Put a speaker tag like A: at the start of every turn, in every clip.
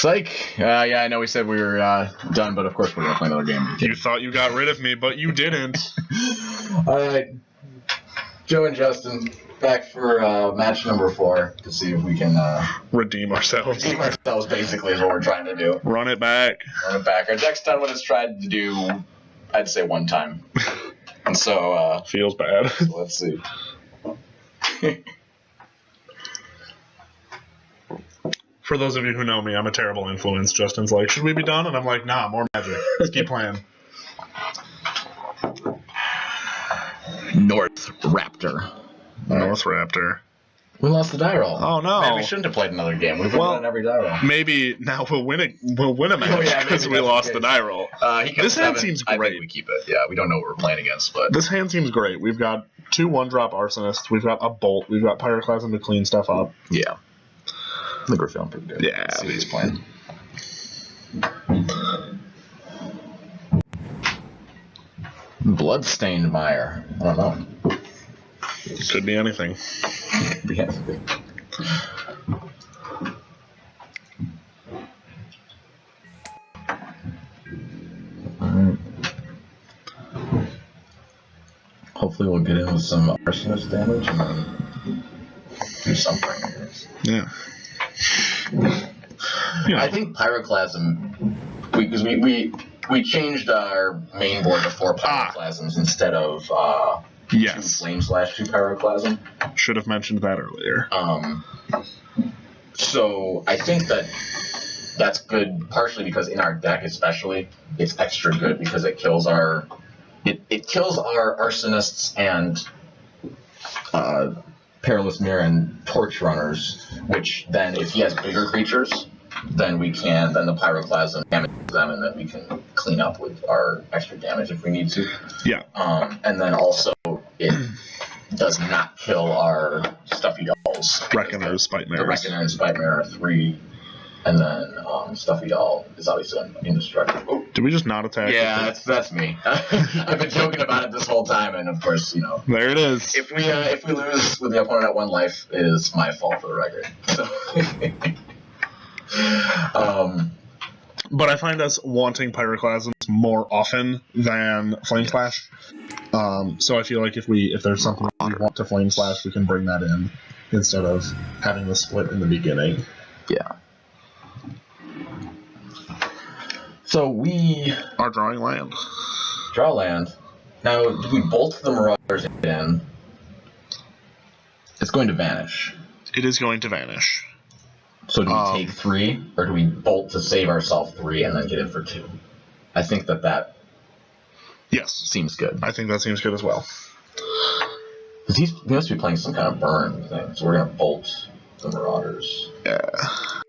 A: Psych. Yeah, I know we said we were done, but of course we're going to play another game.
B: You thought you got rid of me, but you didn't.
A: All right. Joe and Justin, back for match number 4 to see if we can...
B: redeem ourselves.
A: Redeem ourselves, basically, is what we're trying to do.
B: Run it back.
A: Run it back. Our deck's done what it's tried to do, I'd say, one time. And so...
B: feels bad.
A: So let's see.
B: For those of you who know me, I'm a terrible influence. Justin's like, should we be done? And I'm like, nah, more magic. Let's keep playing.
A: North Raptor.
B: North Raptor.
A: We lost the die roll.
B: Oh, no.
A: Maybe we shouldn't have played another game. We've won every die roll.
B: Maybe now we'll win a match because we lost the die roll. This hand seems great.
A: I think we keep it. Yeah, we don't know what we're playing against, but...
B: This hand seems great. We've got 2 1-drop Arsonists. We've got a Bolt. We've got Pyroclasm to clean stuff up.
A: Yeah. I think we're feeling pretty good.
B: Yeah.
A: Let's see what he's playing. Bloodstained Mire. I don't know.
B: Could be anything.
A: Could be anything. Alright. Hopefully we'll get in with some arsonist damage and then do something, I guess.
B: Yeah.
A: I think Pyroclasm, because we changed our main board to 4 Pyroclasms instead of 2 Flame Slash, 2 Pyroclasm.
B: Should have mentioned that earlier.
A: So I think that's good, partially because in our deck especially, it's extra good because it kills our Arsonists and Perilous Mirror and Torch Runners, which then, if he has bigger creatures, then the Pyroclasm damages them, and then we can clean up with our extra damage if we need to.
B: Yeah.
A: And then also, it does not kill our Stuffy Dolls.
B: Reckoner, Spite Mirror.
A: The Reckoner and Spite Mirror are 3, and then Stuffy Doll is obviously indestructible. Oh.
B: Did we just not attack?
A: Yeah, that's me. I've been joking about it this whole time, and of course,
B: there it is.
A: If we lose with the opponent at 1 life, it is my fault for the record. So.
B: But I find us wanting Pyroclasms more often than Flame Slash. So I feel like if there's something we want to Flame Slash, we can bring that in instead of having the split in the beginning.
A: Yeah. So we
B: are drawing land.
A: Draw land. Now, do we bolt the Marauders in? It's going to vanish.
B: It is going to vanish.
A: So do we take 3, or do we bolt to save ourselves 3 and then get in for 2? I think that
B: yes
A: seems good.
B: I think that seems good as well.
A: Because he must be playing some kind of burn thing, so we're going to bolt the Marauders.
B: Yeah.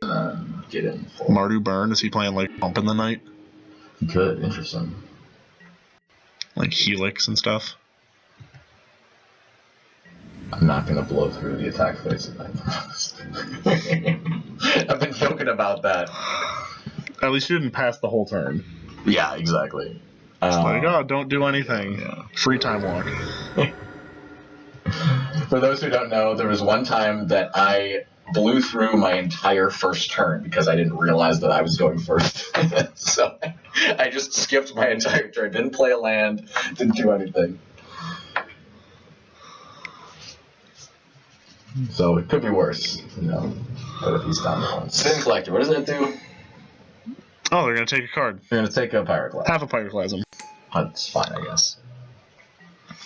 A: And then get in for...
B: Mardu burn? Is he playing like Bump in the Night?
A: He could. Interesting.
B: Like Helix and stuff?
A: I'm not going to blow through the attack phase. I've been joking about that.
B: At least you didn't pass the whole turn.
A: Yeah, exactly.
B: Don't do anything.
A: Yeah.
B: Free time walk.
A: For those who don't know, there was one time that I blew through my entire first turn because I didn't realize that I was going first. So I just skipped my entire turn. Didn't play a land. Didn't do anything. So it could be worse, But if he's down to 1. Sin Collector, what does that do?
B: Oh, they're going to take a card.
A: They're going to take a Pyroclasm.
B: Half a Pyroclasm.
A: That's fine, I guess.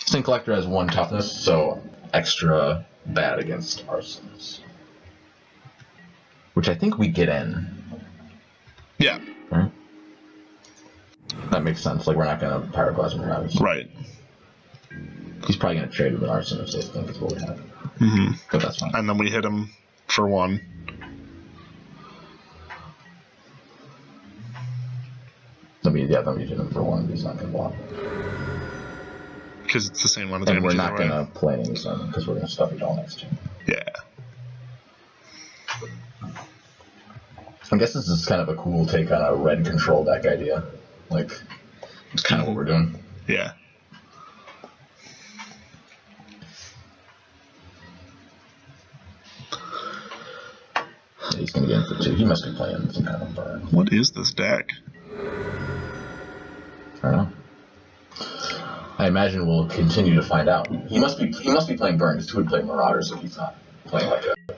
A: Sin Collector has 1 toughness, so extra bad against Arsons. Which I think we get in.
B: Yeah.
A: Right? That makes sense. Like, we're not going to Pyroclasm around.
B: Right.
A: He's probably going to trade with an Arsonist, I think is what we have.
B: Mm-hmm.
A: But that's fine.
B: And then we hit him for 1.
A: Then we hit him for 1, but he's not going to block.
B: Because it's the same amount of damage.
A: And we're not going to play any Sun, because we're going to Stuffy Doll next turn.
B: Yeah.
A: I guess this is kind of a cool take on a red control deck idea. Like, it's kind of what we're doing.
B: Yeah.
A: he's going to get in for 2. He must be playing some kind of burn.
B: What is this deck?
A: I don't know. I imagine we'll continue to find out. He must be playing burn because 2 would play Marauders if he's not playing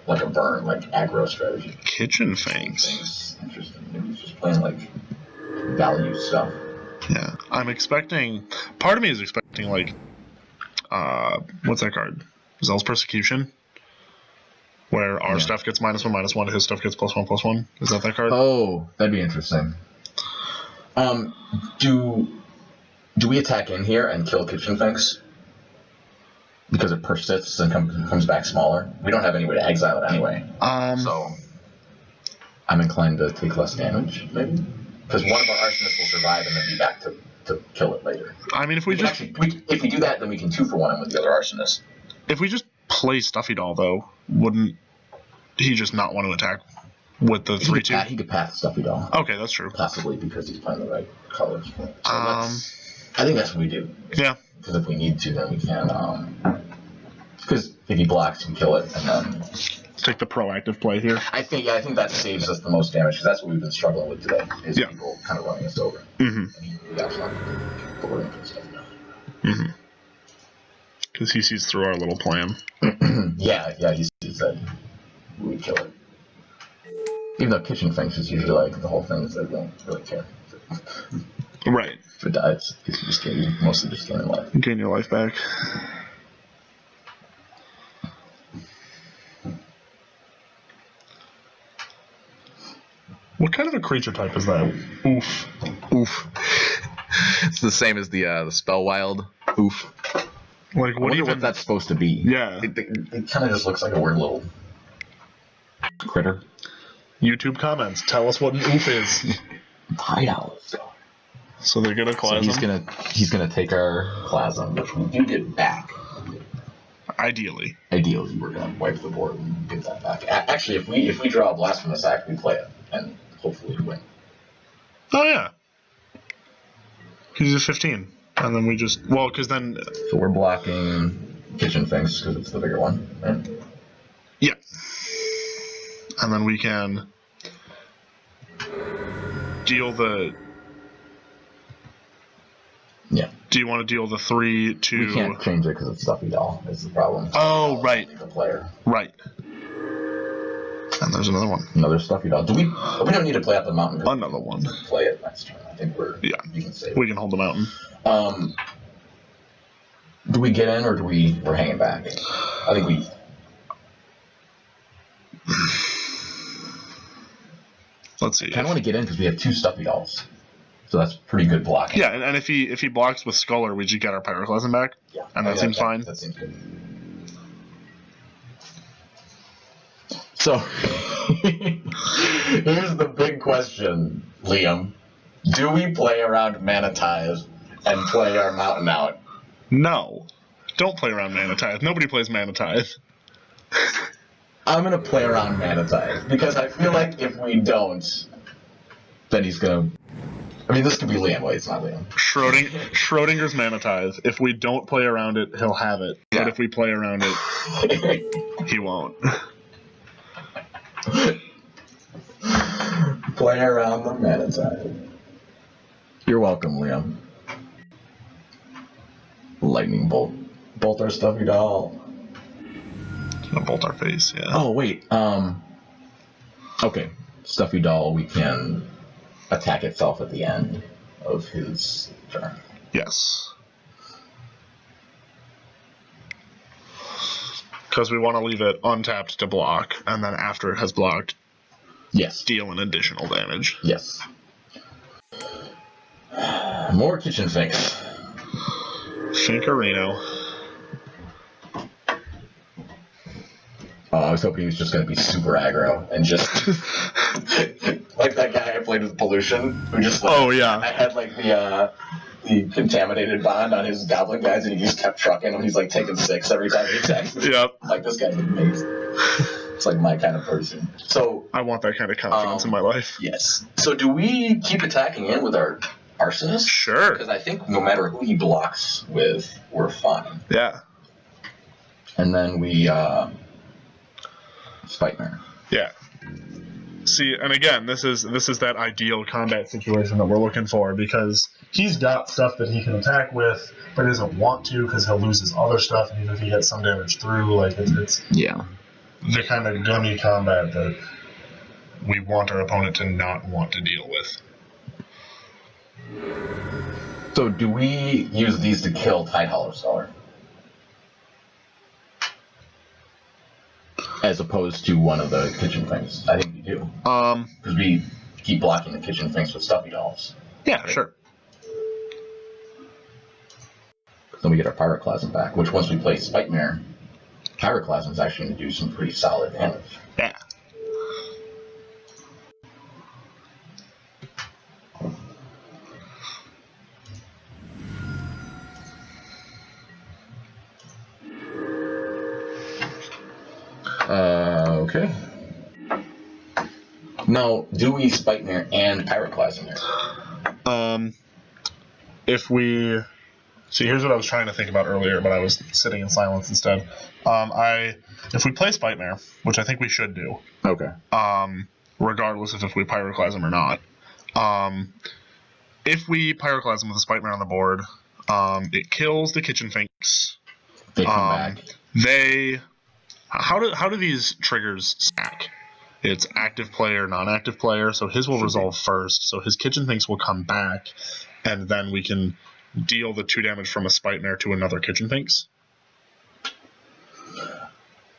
A: like a burn, like aggro strategy.
B: Kitchen Fangs.
A: Interesting. Maybe he's just playing like value stuff.
B: Yeah, I'm expecting. Part of me is expecting like, what's that card? Zell's Persecution, where our stuff gets -1/-1, his stuff gets +1/+1. Is that card?
A: Oh, that'd be interesting. Do we attack in here and kill Kitchen Finks? Because it persists and comes back smaller. We don't have any way to exile it anyway. So I'm inclined to take less damage, maybe. Because one of our arsonists will survive and then be back to kill it later.
B: I mean, if we just
A: if we do that, then we can 2-for-1 him with the other arsonist.
B: If we just play Stuffy Doll, though, wouldn't he just not want to attack with the 3/2?
A: He could path Stuffy Doll.
B: Okay, that's true.
A: Possibly because he's playing the right colors. So I think that's what we do.
B: Yeah.
A: Because if we need to, then we can. Because if he blocks, we kill it, and then
B: take the proactive play here.
A: I think that saves us the most damage because that's what we've been struggling with today. Is people kind of running us over. Mm-hmm.
B: Because he sees through our little plan.
A: yeah, he sees that we would kill it. Even though Kitchen Finks is usually like the whole thing is that we don't really care.
B: Right.
A: If it dies, because you mostly just gain life.
B: Gain your life back. What kind of a creature type is that? Oof.
C: It's the same as the Spellwild. Oof.
B: Like
A: what that's supposed to be?
B: Yeah.
A: It kind of just looks like a weird little critter.
B: YouTube comments. Tell us what an oof is.
A: High owls.
B: So they're gonna Clasm.
A: So he's gonna take our Clasm, which we do get back.
B: Ideally,
A: we're gonna wipe the board and get that back. Actually, if we draw a Blasphemous Act, we play it and hopefully win.
B: Oh yeah. He's a 15, and then we just because then.
A: So we're blocking Kitchen Finks because it's the bigger one, right?
B: Yeah. And then we can deal the.
A: Yeah.
B: Do you want to deal the 3 to?
A: We can't change it because it's Stuffy Doll. Is the problem.
B: Oh, right.
A: The player.
B: Right. And there's another one.
A: Another Stuffy Doll. We don't need to play out the mountain.
B: Another one.
A: Play it next turn. I think you can save it.
B: We can hold the mountain.
A: Do we get in or we're hanging back? I think we.
B: Let's see.
A: I kind of want to get in because we have 2 Stuffy Dolls. So that's pretty good blocking.
B: Yeah, and if he blocks with Sculler, we just get our Pyroclasm back.
A: Yeah.
B: And that seems fine.
A: That seems good. So, here's the big question, Liam. Do we play around Mana Tithe and play our mountain out?
B: No. Don't play around Mana Tithe. Nobody plays Mana Tithe.
A: I'm going to play around Mana Tithe because I feel like if we don't, then he's going to... I mean, this could be Liam. Wait, it's not Liam.
B: Schrodinger's Mana Tithe. If we don't play around it, he'll have it. Yeah. But if we play around it, he won't.
A: Play around the Mana Tithe. You're welcome, Liam. Lightning bolt. Bolt our Stuffy Doll.
B: Bolt our face, yeah.
A: Oh, wait. Okay. Stuffy Doll, we can attack itself at the end of his turn.
B: Yes. Because we want to leave it untapped to block, and then after it has blocked, deal an additional damage.
A: Yes. More Kitchen Finks.
B: Finkarino.
A: Oh, I was hoping he was just going to be super aggro and just like that guy I played with Pollution, who just I had like the contaminated bond on his goblin guys, and he just kept trucking him. He's like taking 6 every time he attacks me.
B: Yep.
A: Like this guy's amazing. It's like my kind of person. So
B: I want that kind of confidence in my life.
A: Yes. So do we keep attacking in with our arsonist?
B: Sure.
A: Because I think no matter who he blocks with, we're fine.
B: Yeah.
A: And then we Spightmare.
B: Yeah. See, and again, this is that ideal combat situation that we're looking for, because he's got stuff that he can attack with, but doesn't want to because he'll lose his other stuff, and even if he gets some damage through, like it's
C: Yeah.
B: the kind of gunny combat that we want our opponent to not want to deal with.
A: So do we use these to kill Tide Hollow Scholar? As opposed to one of the kitchen things? I think we do. Because we keep blocking the kitchen things with Stuffy dolls.
B: Yeah, sure.
A: Then we get our Pyroclasm back, which once we play Spitmare, Pyroclasm is actually going to do some pretty solid damage.
B: Yeah.
A: Okay. Now, do we Spitmare and Pyroclasm there?
B: If we... See, here's what I was trying to think about earlier, but I was sitting in silence instead. If we play Spitmare, which I think we should do,
C: Okay.
B: regardless of if we Pyroclasm or not, if we Pyroclasm with a Spitmare on the board, it kills the kitchen finks.
A: They come back.
B: How do these triggers stack? It's active player, non-active player, so his will resolve first, so his kitchen finks will come back, and then we can deal the 2 damage from a Spitmare to another kitchen finks.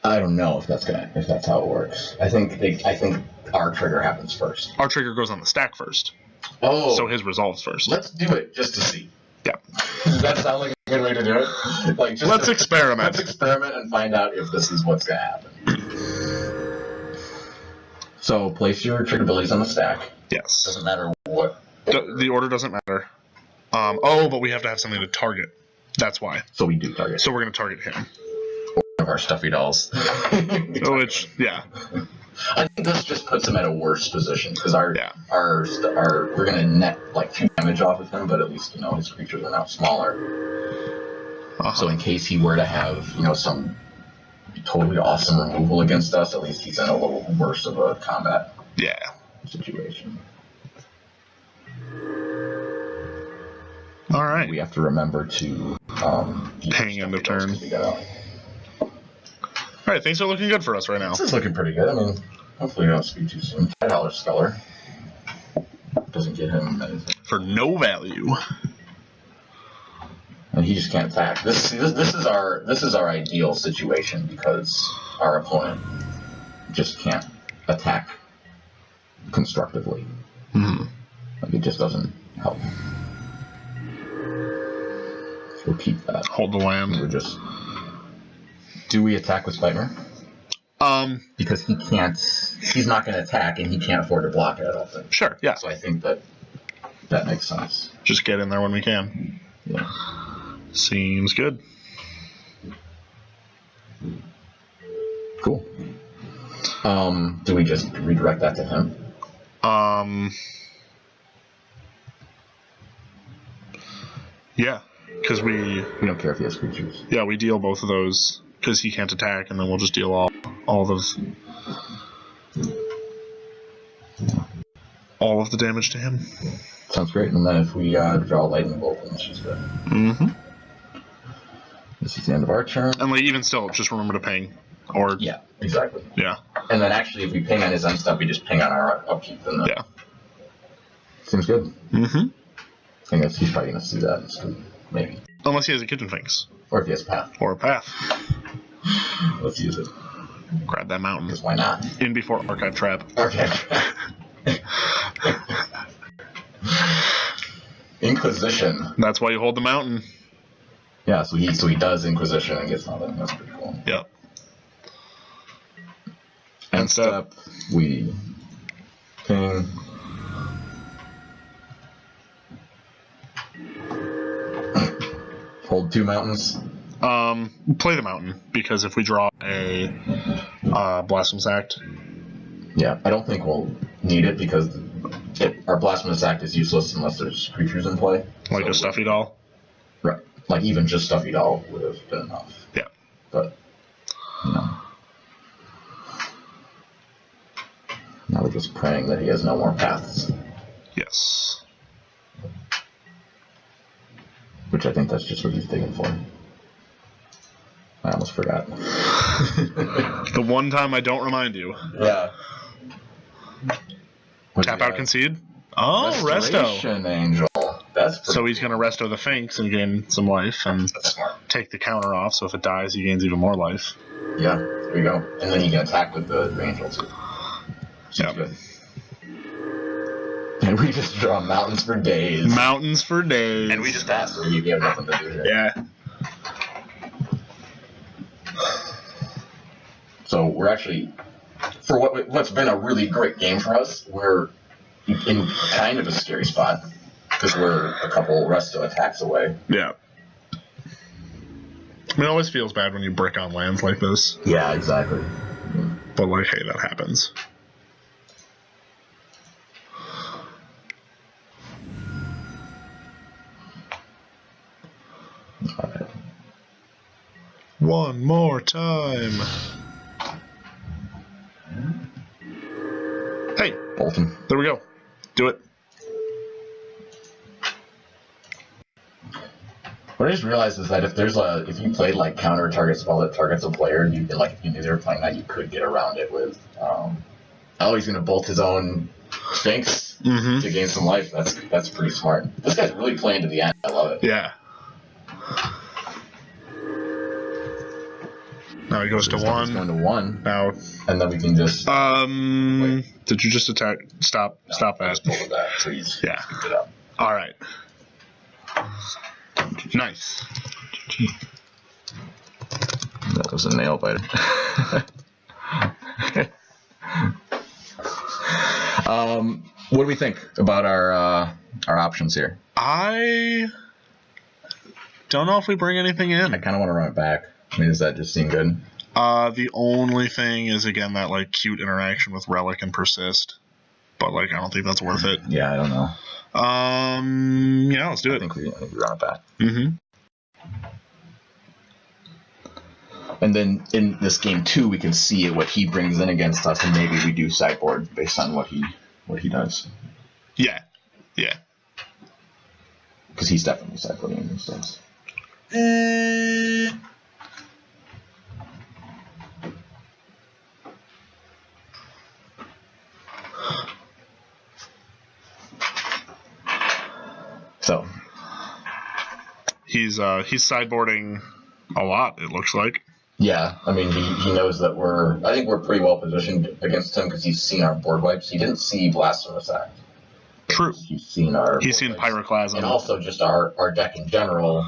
A: I don't know if that's how it works. I think our trigger happens first.
B: Our trigger goes on the stack first.
A: Oh.
B: So his resolves first.
A: Let's do it just to see.
B: Yeah.
A: Does that sound like a good way to do it? Like,
B: Let's experiment.
A: Let's experiment and find out if this is what's going to happen. So place your trigger abilities on the stack.
B: Yes.
A: Doesn't matter what.
B: The order doesn't matter. But we have to have something to target. That's why.
A: So we do target.
B: So we're going to target him.
A: One of our Stuffy dolls.
B: Which, yeah.
A: I think this just puts him at a worse position because we're going to net like 2 damage off of him, but at least his creatures are now smaller. So in case he were to have some totally awesome removal against us, at least he's in a little worse of a combat situation.
B: All right.
A: We have to remember to
B: ping end of turn. All right, things are looking good for us right now.
A: This is looking pretty good. I mean, hopefully we don't speak too soon. $5 Sculler doesn't get him anything
B: for no value,
A: and he just can't attack. This is our ideal situation because our opponent just can't attack constructively.
B: Mm-hmm.
A: Like it just doesn't help. So we'll keep that.
B: Hold the land.
A: We're just. Do we attack with Spitmare? Because he can't. He's not going to attack, and he can't afford to block it. I don't think.
B: Sure. Yeah.
A: So I think that makes sense.
B: Just get in there when we can.
A: Yeah.
B: Seems good.
A: Cool. Do we just redirect that to him?
B: Yeah, because we
A: don't care if he has creatures.
B: Yeah, we deal both of those because he can't attack, and then we'll just deal all of the damage to him.
A: Sounds great. And then if we draw a lightning bolt, then she's good.
B: Mm-hmm.
A: This is the end of our turn.
B: And even still, just remember to ping. Or
A: yeah, exactly.
B: Yeah.
A: And then actually, if we ping on his end stuff, we just ping on our upkeep. And
B: yeah.
A: Seems good.
B: Mm-hmm.
A: I guess he's probably going to see that instead, maybe.
B: Unless he has a kitchen finks.
A: Or if he has path.
B: Or a path.
A: Let's use it.
B: Grab that mountain.
A: Because why not?
B: In before Archive Trap.
A: Archive Trap. Inquisition.
B: That's why you hold the mountain.
A: Yeah, so he does Inquisition and gets nothing. That's pretty cool.
B: Yep.
A: End step. We ping. Hold 2 mountains.
B: Play the mountain, because if we draw a Blasphemous Act...
A: Yeah, I don't think we'll need it, because our Blasphemous Act is useless unless there's creatures in play.
B: Like a Stuffy doll?
A: Right. Like, even just Stuffy doll would have been enough.
B: Yeah.
A: But, now we're just praying that he has no more paths.
B: Yes.
A: Which I think that's just what he's digging for. I almost forgot.
B: The one time I don't remind you.
A: Yeah.
B: Tap out, concede. Oh, resto.
A: Restoration Angel. That's pretty
B: So he's going to resto the Finks and gain some life and take the counter off, so if it dies, he gains even more life.
A: Yeah, there you go. And then he can attack with the Angel, too.
B: Yeah.
A: Good. And we just draw mountains for days.
B: Mountains for days.
A: And we just passed, so you have nothing to do here.
B: Yeah.
A: So we're actually, for what's been a really great game for us, we're in kind of a scary spot because we're a couple resto attacks away.
B: Yeah. It always feels bad when you brick on lands like this.
A: Yeah, exactly.
B: But, like, hey, that happens.
A: Okay.
B: One more time. Hey,
A: Bolton.
B: there we go. Do it.
A: What I just realized is that if you played like counter target spell that targets a player, you can, like, if you knew they were playing that, you could get around it with. Oh, he's gonna bolt his own Sphinx to gain some life. That's pretty smart. This guy's really playing to the end. I love it.
B: Yeah. Now he goes to
A: He's
B: one.
A: going to one.
B: Now,
A: And then we can just
B: did you just attack? Stop that.
A: just pull it back. So he's
B: Yeah.
A: scooped it up.
B: All right. Nice.
A: That was a nail biter. What do we think about our options here?
B: I don't know if we bring anything
A: I
B: in.
A: kind of want to run it back. I mean, does that just seem good?
B: The only thing is, again, that, like, cute interaction with Relic and Persist. But, like, I don't think that's worth it.
A: Yeah, I don't know.
B: Yeah, let's do
A: I
B: it.
A: think we run it back.
B: Mm-hmm.
A: And then in this game too, we can see what he brings in against us, and maybe we do sideboard based on what he does.
B: Yeah. Yeah.
A: Because he's definitely sideboarding against us. So
B: He's sideboarding a lot, it looks like.
A: yeah, I mean he knows that I think we're pretty well positioned against him because he's seen our board wipes. He didn't see Blasphemous Act.
B: True.
A: He's seen
B: Pyroclasm.
A: and also just our deck in general.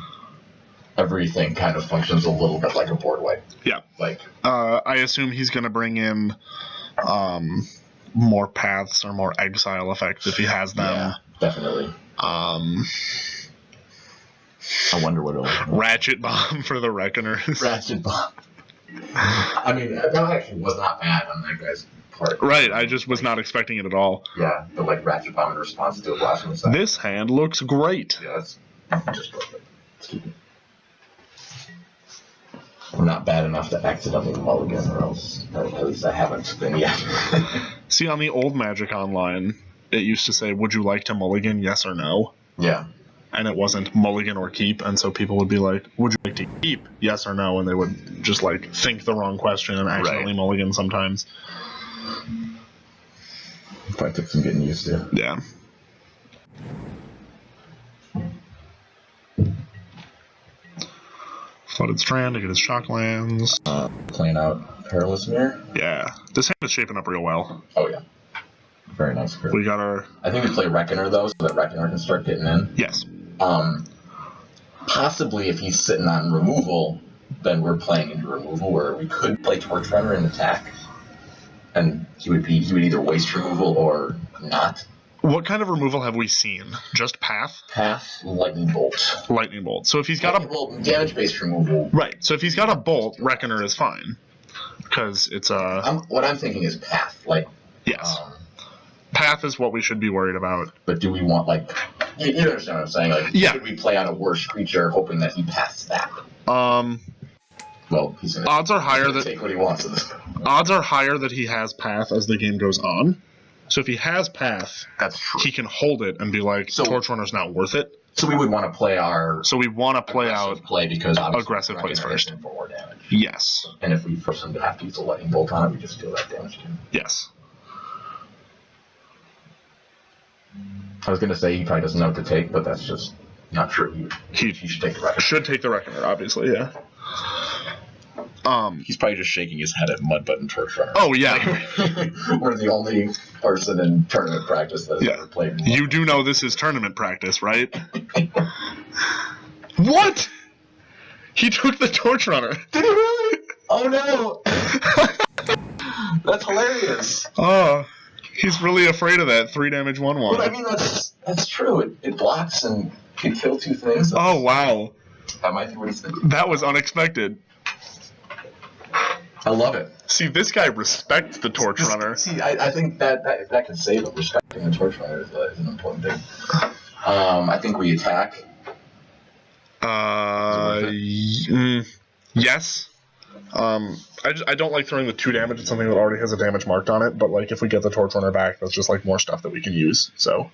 A: Everything kind of functions a little bit like a board wipe.
B: Yeah.
A: Like
B: I assume he's going to bring in more paths or more exile effects if he has them.
A: yeah, definitely. I wonder what it'll
B: Ratchet Bomb for the Reckoners.
A: Ratchet Bomb. I mean, that actually was not bad on that guy's part.
B: Right, I just was not expecting it at all.
A: Yeah, the like Ratchet Bomb in response to a Blasphemous Act.
B: This hand looks great.
A: Yeah, that's just perfect. Let's keep it. We're not bad enough to accidentally mulligan, or else, or at least I haven't been yet.
B: See, on the old Magic Online, it used to say, would you like to mulligan, yes or no?
A: Yeah.
B: And it wasn't mulligan or keep, and so people would be like, would you like to keep, yes or no? And they would just, like, think the wrong question and accidentally mulligan sometimes.
A: Probably took some getting used to.
B: Yeah. Flooded Strand to get his shock lands.
A: Playing out Perilous Mirror.
B: Yeah. This hand is shaping up real well.
A: Oh, yeah. Very nice.
B: We got our...
A: I think we play Reckoner, though, so that Reckoner can start getting in.
B: Yes.
A: Possibly if he's sitting on removal, then we're playing into removal, where we could play Torch Runner and attack. And he would either waste removal or not.
B: What kind of removal have we seen? Just Path?
A: Path, Lightning Bolt.
B: Lightning Bolt. So if he's got
A: damage-based removal.
B: Right. So if he's got a Bolt, Reckoner is fine. Because it's a...
A: what I'm thinking is Path. Like,
B: yes. Path is what we should be worried about.
A: But do we want, like... You understand what I'm saying? Like, should we play out a worse creature hoping that he passes that? Well, he's gonna...
B: Odds are higher that...
A: take what he wants in this.
B: Odds are higher that he has Path as the game goes on. So if he has path,
A: That's true.
B: he can hold it and be like, Torch Runner's not worth it.
A: So we would want to play our.
B: So we want to play out
A: play because
B: aggressive plays first.
A: For more damage.
B: Yes.
A: And if we force him to have to use a lightning bolt on it, we just deal that damage to him.
B: Yes.
A: I was gonna say he probably doesn't know what to take, but that's just not true. He should take the Reckoner.
B: Should take the Reckoner, obviously, yeah.
C: He's probably just shaking his head at Mudbutt and Torch Runner.
B: Oh, yeah.
A: We're the only person in tournament practice that has ever played.
B: You do know this is tournament practice, right? What? He took the Torch Runner.
A: Did he really? Oh no! That's hilarious.
B: Oh, he's really afraid of that 3 damage 1/1.
A: Well, I mean, that's true. It blocks and can kill 2 things.
B: Oh, wow.
A: That might be what he's thinking.
B: That was unexpected.
A: I love it.
B: See, this guy respects the Torch Runner.
A: See, I think that can save him. Respecting the Torch Runner is an important thing. I think we attack.
B: Yes. I don't like throwing the 2 damage at something that already has a damage marked on it, but like if we get the Torch Runner back, that's just like more stuff that we can use. So.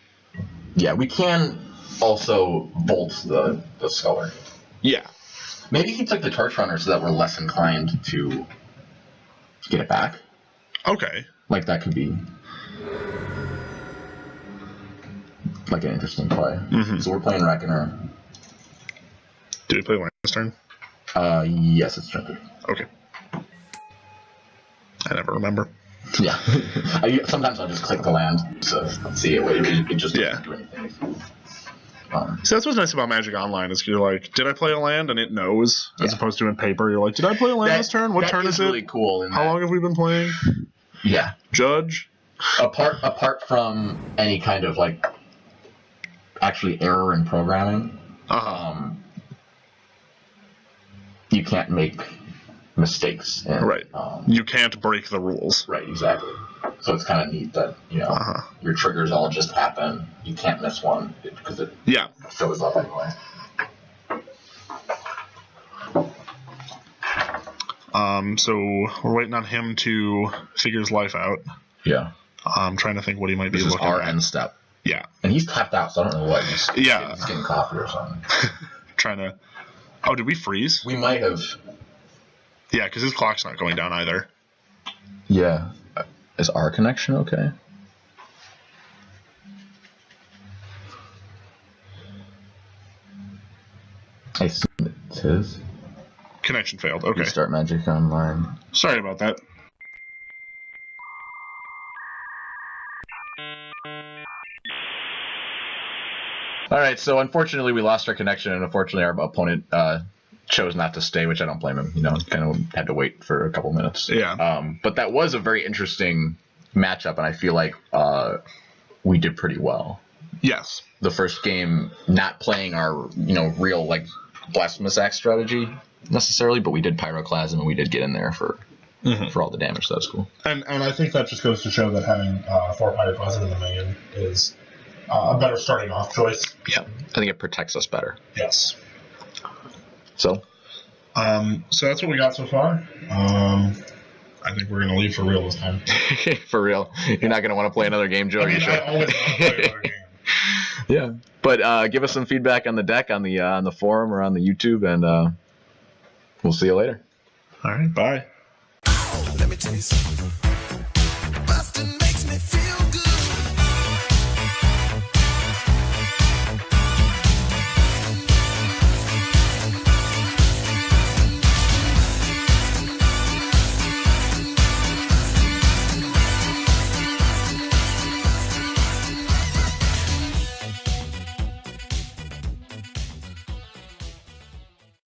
A: Yeah, we can also bolt the Sculler.
B: Yeah.
A: Maybe he took the Torch Runner so that we're less inclined to get it back.
B: Okay.
A: Like that could be like an interesting play.
B: Mm-hmm.
A: So we're playing Reckoner.
B: Did we play land this turn?
A: Yes, it's turn 3.
B: Okay. I never remember.
A: Yeah. Sometimes I'll just click the land to see it. It just doesn't do anything.
B: So that's what's nice about Magic Online is you're like, did I play a land? And it knows, as opposed to in paper. You're like, did I play a land this turn? What turn is it?
A: Really cool.
B: How long have we been playing?
A: Yeah.
B: Judge?
A: Apart from any kind of like actually error in programming, you can't make mistakes.
B: Right. You can't break the rules.
A: Right, exactly. So it's kind of neat that, your triggers all just happen. You can't miss one because it shows up anyway.
B: So we're waiting on him to figure his life out.
A: Yeah.
B: I'm trying to think what he might be
C: This is
B: looking
C: our
B: at.
C: end step.
B: Yeah.
A: And he's tapped out, so I don't know what. He's getting coffee or something.
B: Trying to... Oh, did we freeze?
A: We might have.
B: Yeah, because his clock's not going down either.
C: Yeah. Is our connection okay?
A: I assume it's his.
B: Connection failed. Okay.
C: Restart Magic Online.
B: Sorry about that.
C: All right, so unfortunately we lost our connection, and unfortunately our opponent chose not to stay, which I don't blame him. Kind of had to wait for a couple minutes.
B: Yeah.
C: But that was a very interesting matchup, and I feel like we did pretty well.
B: Yes.
C: The first game, not playing our real like Blasphemous Axe strategy necessarily, but we did Pyroclasm and we did get in there for all the damage. So that's cool.
B: And I think that just goes to show that having 4 Pyroclasm in the main is a better starting off choice.
C: Yeah, I think it protects us better.
B: Yes.
C: So
B: that's what we got so far. I think we're gonna leave for real this time.
C: For real, you're not gonna want to play another game, Joe.
B: I
C: You should.
B: I always want to play another game.
C: Yeah, but give us some feedback on the deck on the forum or on the YouTube, and we'll see you later.
B: All right, bye.
D: Let me tell you something.